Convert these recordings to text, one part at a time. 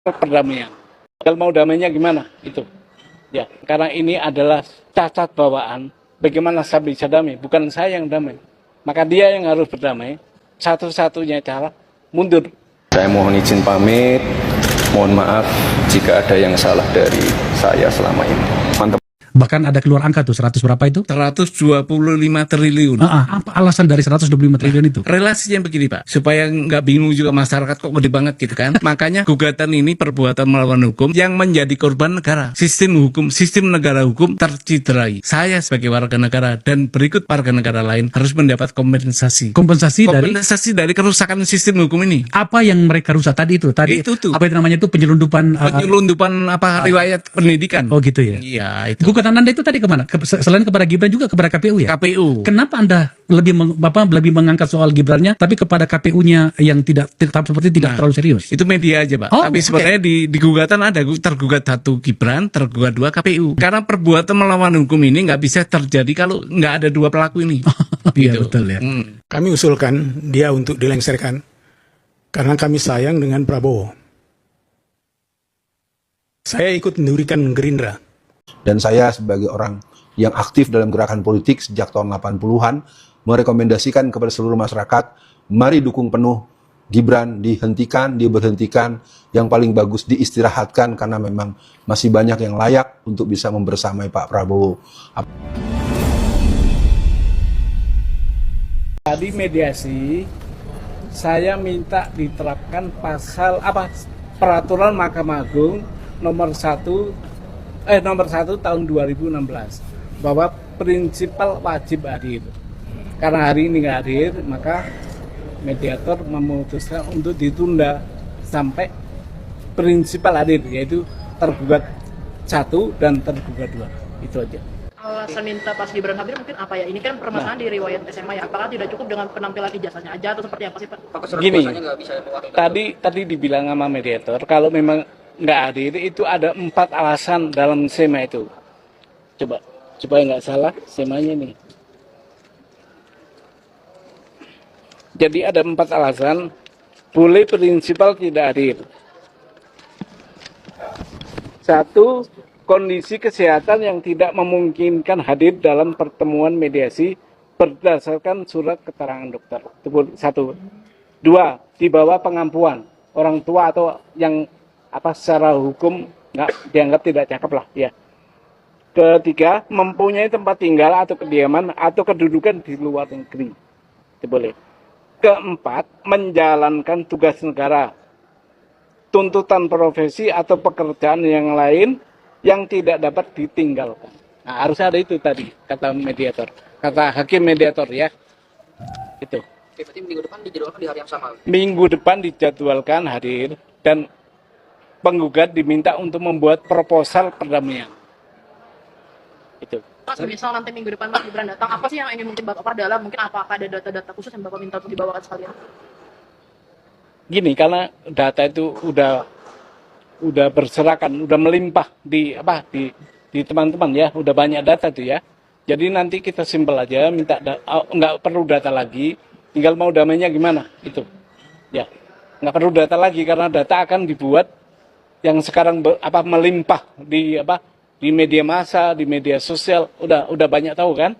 perdamaian. Kalau mau damainya gimana? Itu. Ya, karena ini adalah cacat bawaan. Bagaimana saya bisa damai? Bukan saya yang damai. Maka dia yang harus berdamai. Satu-satunya cara mundur. Saya mohon izin pamit. Mohon maaf jika ada yang salah dari saya selama ini. Mantap. Bahkan ada keluar angka tuh 100 berapa itu? 125 triliun. Apa alasan dari 125 triliun itu? Relasinya begini Pak, supaya nggak bingung juga masyarakat kok gede banget gitu kan. Makanya gugatan ini perbuatan melawan hukum yang menjadi korban negara. Sistem negara hukum terciderai. Saya sebagai warga negara dan berikut warga negara lain harus mendapat kompensasi. Kompensasi dari kerusakan sistem hukum ini. apa yang mereka rusak tadi itu? Itu tuh. Apa itu namanya itu penyelundupan Riwayat pendidikan. Oh gitu ya. Iya, itu. Gugatan Anda itu tadi kemana? Selain kepada Gibran juga kepada KPU ya? KPU. Kenapa Anda lebih mengangkat soal Gibrannya tapi kepada KPU-nya yang tidak terlalu serius? Itu media aja Pak. Oh, Tapi sebenarnya di gugatan ada tergugat 1 Gibran, tergugat 2 KPU. Karena perbuatan melawan hukum ini nggak bisa terjadi kalau nggak ada 2 pelaku ini. Iya betul ya. Kami usulkan dia untuk dilengsarkan karena kami sayang dengan Prabowo. Saya ikut mendirikan Gerindra. Dan saya sebagai orang yang aktif dalam gerakan politik sejak tahun 80-an merekomendasikan kepada seluruh masyarakat, mari dukung penuh Gibran, diberhentikan, yang paling bagus diistirahatkan karena memang masih banyak yang layak untuk bisa membersamai Pak Prabowo. Tadi mediasi, saya minta diterapkan peraturan Mahkamah Agung nomor 1 tahun 2016 bahwa prinsipal wajib hadir. Karena hari ini nggak hadir, maka mediator memutuskan untuk ditunda sampai prinsipal hadir, yaitu tergugat 1 dan tergugat 2. Itu aja. Alasan minta pas Gibran hadir mungkin apa ya? Ini kan permasalahan di riwayat SMA ya. Apakah tidak cukup dengan penampilan ijazahnya aja atau seperti apa sih Pak? Gini, tadi dibilang sama mediator kalau memang nggak hadir itu ada 4 alasan dalam SEMA itu. Coba nggak salah SEMA-nya nih. Jadi ada 4 alasan boleh prinsipal tidak hadir. 1, kondisi kesehatan yang tidak memungkinkan hadir dalam pertemuan mediasi berdasarkan surat keterangan dokter. Itu 1. 2, di bawah pengampuan orang tua atau yang secara hukum nggak dianggap tidak cakep lah ya. 3, mempunyai tempat tinggal atau kediaman atau kedudukan di luar negeri. Itu boleh. 4, menjalankan tugas negara, tuntutan profesi atau pekerjaan yang lain yang tidak dapat ditinggalkan. Nah, harus ada itu tadi kata mediator, kata hakim mediator ya. Itu. Berarti minggu depan dijadwalkan di hari yang sama. Minggu depan dijadwalkan hadir dan penggugat diminta untuk membuat proposal perdamaian. Itu. Mas, misal nanti minggu depan Mas Gibran datang, apa sih yang ingin mungkin Bapak perdalam? Mungkin apakah ada data-data khusus yang Bapak minta untuk dibawakan sekalian? Gini, karena data itu udah berserakan, udah melimpah di teman-teman ya, udah banyak data tuh ya. Jadi nanti kita simpel aja, minta nggak perlu data lagi, tinggal mau damainya gimana itu. Ya, nggak perlu data lagi karena data akan dibuat yang sekarang melimpah di media massa, di media sosial, udah banyak tahu kan.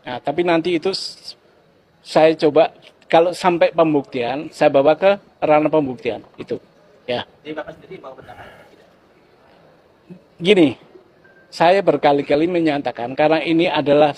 Nah, tapi nanti itu saya coba kalau sampai pembuktian, saya bawa ke ranah pembuktian itu. Ya. Jadi Bapak sendiri mau berdakwah tidak? Gini, saya berkali-kali menyatakan karena ini adalah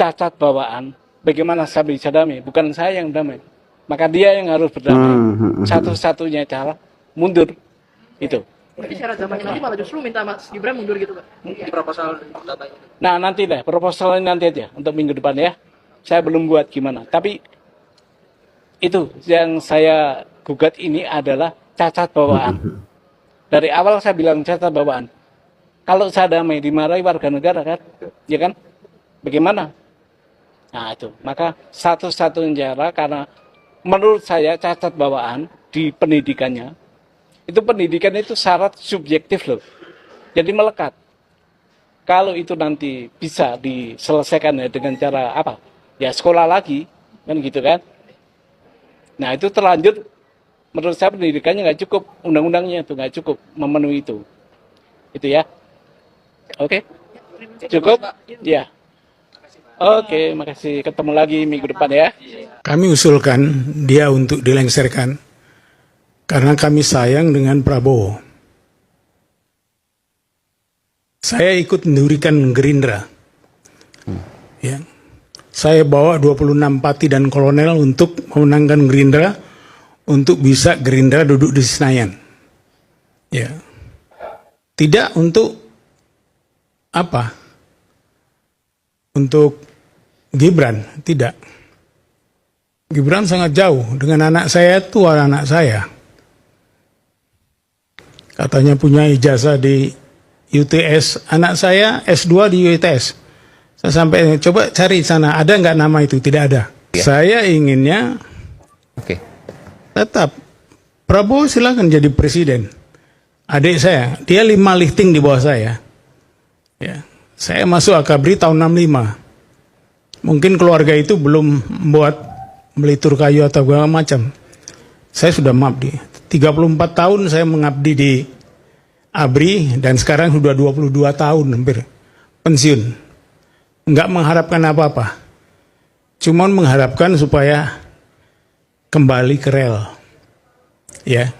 cacat bawaan. Bagaimana saya bisa damai? Bukan saya yang damai. Maka dia yang harus berdamai. Satu-satunya cara mundur. Itu. Berarti syarat zamannya nanti malah justru minta Mas Gibran mundur gitu Pak? Di proposal datanya. Nah nanti deh, proposalnya nanti aja untuk minggu depan ya. Saya belum buat gimana. Tapi itu yang saya gugat ini adalah cacat bawaan. Dari awal saya bilang cacat bawaan. Kalau saya damai dimarahi warga negara kan, ya kan? Bagaimana? Nah itu, maka satu-satunya cara karena menurut saya cacat bawaan di pendidikannya, itu pendidikan itu syarat subjektif loh. Jadi melekat. Kalau itu nanti bisa diselesaikan ya dengan cara apa? Ya sekolah lagi, kan gitu kan? Nah itu terlanjur menurut saya pendidikannya nggak cukup, undang-undangnya itu nggak cukup memenuhi itu ya. Oke, cukup ya. Oke, makasih, ketemu lagi minggu depan ya. Kami usulkan dia untuk dilengserkan karena kami sayang dengan Prabowo. Saya ikut mendirikan Gerindra. Ya. Saya bawa 26 pati dan kolonel untuk memenangkan Gerindra, untuk bisa Gerindra duduk di Senayan. Ya. Tidak untuk apa? Untuk Gibran, tidak. Gibran sangat jauh dengan anak saya, tua anak saya. Katanya punya ijazah di UTS, anak saya S2 di UTS. Saya sampai coba cari sana, ada nggak nama itu? Tidak ada. Ya. Saya inginnya tetap Prabowo silakan jadi presiden. Adik saya, dia 5 lifting di bawah saya. Ya. Saya masuk Akabri tahun 65. Mungkin keluarga itu belum membuat melitur kayu atau segala macam. Saya sudah mengabdi. 34 tahun saya mengabdi di ABRI dan sekarang sudah 22 tahun hampir pensiun. Enggak mengharapkan apa-apa. Cuman mengharapkan supaya kembali ke rel. Ya.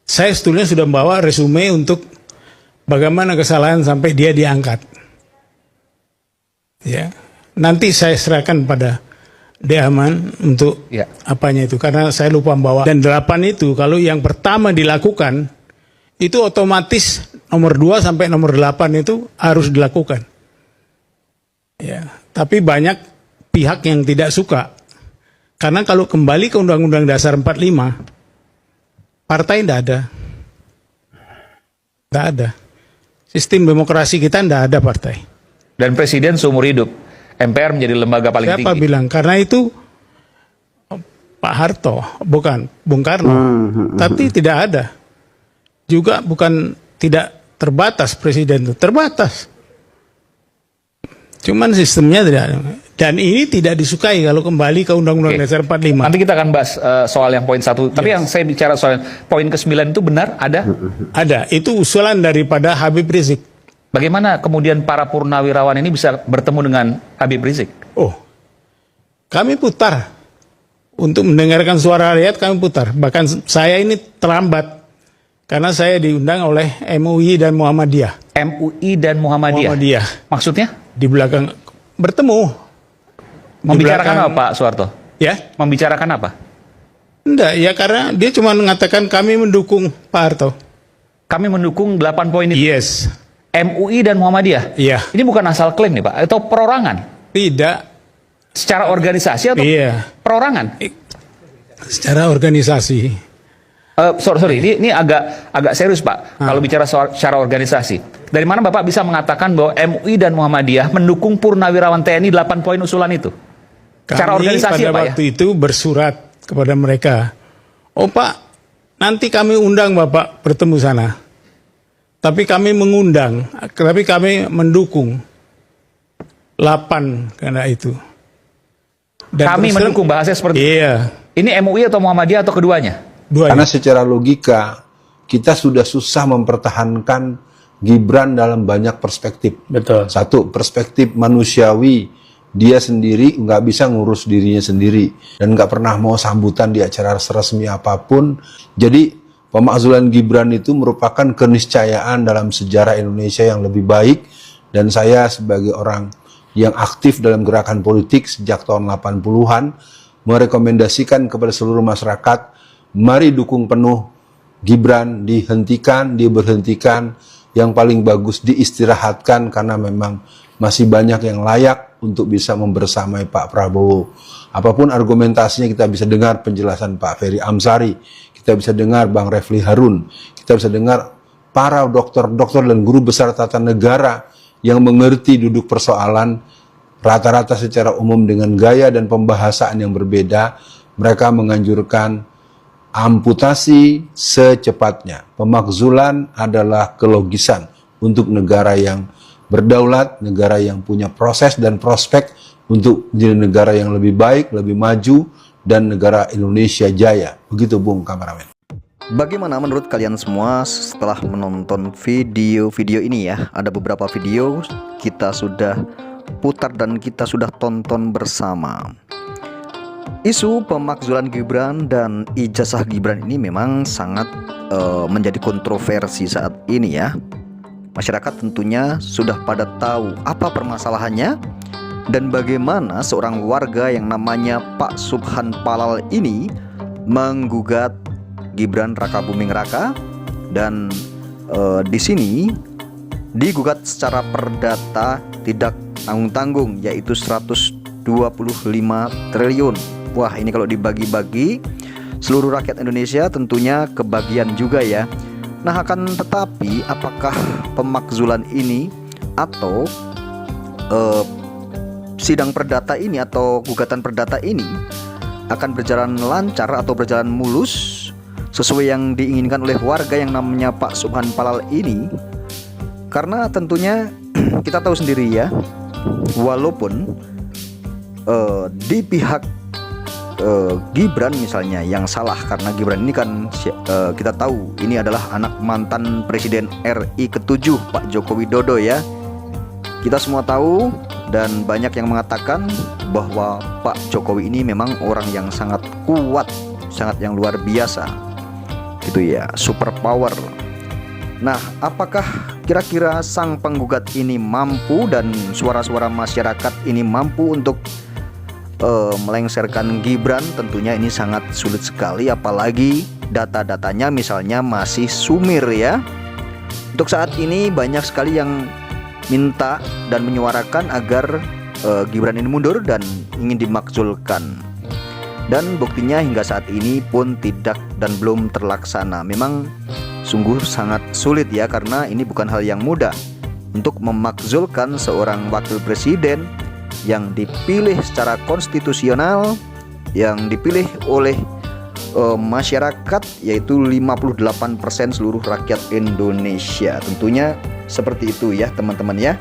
Saya sebetulnya sudah membawa resume untuk bagaimana kesalahan sampai dia diangkat. Ya. Nanti saya serahkan pada Deaman untuk apanya itu, karena saya lupa membawa. Dan 8 itu kalau yang pertama dilakukan itu otomatis nomor 2 sampai nomor 8 itu harus dilakukan. Ya, tapi banyak pihak yang tidak suka. Karena kalau kembali ke Undang-Undang Dasar 45, partai tidak ada. Tidak ada. Sistem demokrasi kita tidak ada partai. Dan presiden seumur hidup. MPR menjadi lembaga paling tinggi. Siapa bilang? Karena itu Pak Harto, bukan Bung Karno. Tapi tidak ada. Juga bukan tidak terbatas presiden itu, terbatas. Cuman sistemnya tidak ada. Dan ini tidak disukai kalau kembali ke Undang-Undang Dasar 45. Nanti kita akan bahas soal yang poin 1. Tapi yang saya bicara soal poin ke-9 itu benar ada? Ada. Itu usulan daripada Habib Rizik. Bagaimana kemudian para purnawirawan ini bisa bertemu dengan Habib Rizik? Oh, kami putar. Untuk mendengarkan suara rakyat kami putar. Bahkan saya ini terlambat. Karena saya diundang oleh MUI dan Muhammadiyah. MUI dan Muhammadiyah? Maksudnya? Di belakang bertemu. Membicarakan apa Pak Soeharto? Ya? Membicarakan apa? Enggak, ya karena dia cuma mengatakan kami mendukung Pak Harto. Kami mendukung 8 poin itu? Yes. MUI dan Muhammadiyah? Iya. Ini bukan asal klaim nih Pak, atau perorangan? Tidak. Secara organisasi atau perorangan? Secara organisasi. Sorry, ini agak serius Pak, kalau bicara soal secara organisasi. Dari mana Bapak bisa mengatakan bahwa MUI dan Muhammadiyah mendukung Purnawirawan TNI 8 poin usulan itu? Secara organisasi pada Pak waktu itu bersurat kepada mereka, oh Pak, nanti kami undang Bapak bertemu sana. Tapi kami mengundang, tapi kami mendukung 8 karena itu. Dan kami mendukung bahasanya seperti itu. Iya. Ini MUI atau Muhammadiyah atau keduanya? Karena secara logika kita sudah susah mempertahankan Gibran dalam banyak perspektif. Betul. Satu, perspektif manusiawi, dia sendiri nggak bisa ngurus dirinya sendiri dan nggak pernah mau sambutan di acara resmi apapun. Jadi pemakzulan Gibran itu merupakan keniscayaan dalam sejarah Indonesia yang lebih baik, dan saya sebagai orang yang aktif dalam gerakan politik sejak tahun 80-an merekomendasikan kepada seluruh masyarakat, mari dukung penuh Gibran, dihentikan, diberhentikan, yang paling bagus diistirahatkan karena memang masih banyak yang layak untuk bisa membersamai Pak Prabowo. Apapun argumentasinya kita bisa dengar penjelasan Pak Ferry Amsari, kita bisa dengar Bang Refli Harun, kita bisa dengar para dokter-dokter dan guru besar tata negara yang mengerti duduk persoalan rata-rata secara umum dengan gaya dan pembahasan yang berbeda. Mereka menganjurkan amputasi secepatnya. Pemakzulan adalah kelogisan untuk negara yang berdaulat, negara yang punya proses dan prospek untuk menjadi negara yang lebih baik, lebih maju, dan negara Indonesia jaya. Begitu Bung kameramen. Bagaimana menurut kalian semua setelah menonton video-video ini ya? Ada beberapa video kita sudah putar dan kita sudah tonton bersama. Isu pemakzulan Gibran dan ijazah Gibran ini memang sangat menjadi kontroversi saat ini ya. Masyarakat tentunya sudah pada tahu apa permasalahannya dan bagaimana seorang warga yang namanya Pak Subhan Palal ini menggugat Gibran Rakabuming Raka, dan di sini digugat secara perdata tidak tanggung-tanggung, yaitu 125 triliun. Wah, ini kalau dibagi-bagi seluruh rakyat Indonesia tentunya kebagian juga ya. Nah, akan tetapi apakah pemakzulan ini atau sidang perdata ini atau gugatan perdata ini akan berjalan lancar atau berjalan mulus sesuai yang diinginkan oleh warga yang namanya Pak Subhan Palal ini? Karena tentunya kita tahu sendiri ya, walaupun di pihak Gibran misalnya yang salah, karena Gibran ini kan kita tahu ini adalah anak mantan Presiden RI ke-7 Pak Joko Widodo ya. Kita semua tahu dan banyak yang mengatakan bahwa Pak Jokowi ini memang orang yang sangat kuat, sangat yang luar biasa gitu ya, super power. Nah, apakah kira-kira sang penggugat ini mampu dan suara-suara masyarakat ini mampu untuk melengsarkan Gibran? Tentunya ini sangat sulit sekali, apalagi data-datanya misalnya masih sumir ya. Untuk saat ini banyak sekali yang minta dan menyuarakan agar Gibran ini mundur dan ingin dimakzulkan. Dan buktinya hingga saat ini pun tidak dan belum terlaksana. Memang sungguh sangat sulit ya, karena ini bukan hal yang mudah untuk memakzulkan seorang wakil presiden yang dipilih secara konstitusional, yang dipilih oleh masyarakat, yaitu 58% seluruh rakyat Indonesia. Tentunya seperti itu ya teman-teman ya.